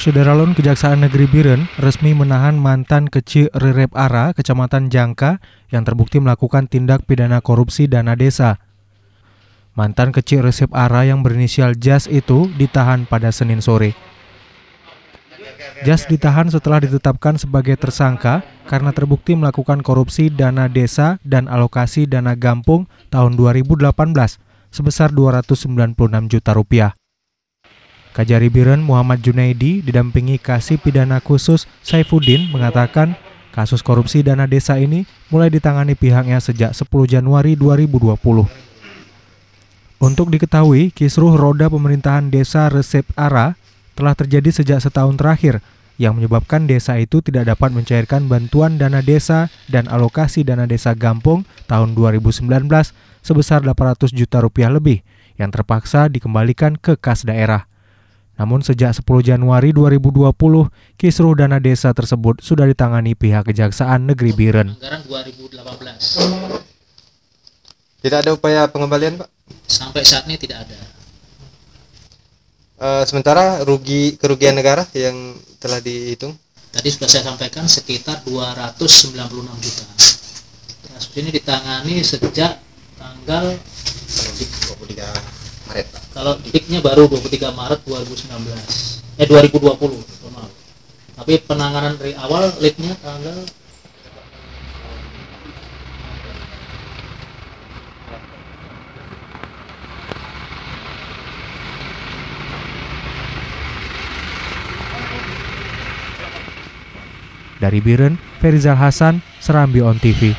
Sudaralun Kejaksaan Negeri Biren resmi menahan mantan kecil Rerep Ara, Kecamatan Jangka, yang terbukti melakukan tindak pidana korupsi dana desa. Mantan kecil Rerep Ara yang berinisial Jas itu ditahan pada Senin sore. Jas ditahan setelah ditetapkan sebagai tersangka karena terbukti melakukan korupsi dana desa dan alokasi dana Gampung tahun 2018 sebesar Rp296 juta. Kajari Biren Muhammad Junaidi didampingi Kasih Pidana Khusus Saifuddin mengatakan kasus korupsi dana desa ini mulai ditangani pihaknya sejak 10 Januari 2020. Untuk diketahui, kisruh roda pemerintahan desa Rerep Ara telah terjadi sejak setahun terakhir yang menyebabkan desa itu tidak dapat mencairkan bantuan dana desa dan alokasi dana desa Gampung tahun 2019 sebesar Rp800 juta lebih yang terpaksa dikembalikan ke kas daerah. Namun sejak 10 Januari 2020, kisruh dana desa tersebut sudah ditangani pihak Kejaksaan Negeri Biren. Anggaran 2018. Tidak ada upaya pengembalian, Pak? Sampai saat ini tidak ada. Sementara kerugian negara yang telah dihitung? Tadi sudah saya sampaikan sekitar 296 juta. Kasus ini ditangani sejak tanggal 23 Maret, Pak. Kalau peaknya baru 23 Maret 2020. Maaf. Tapi penanganan dari awal leadnya tanggal Dari Biren, Ferizal Hasan, Serambi On TV.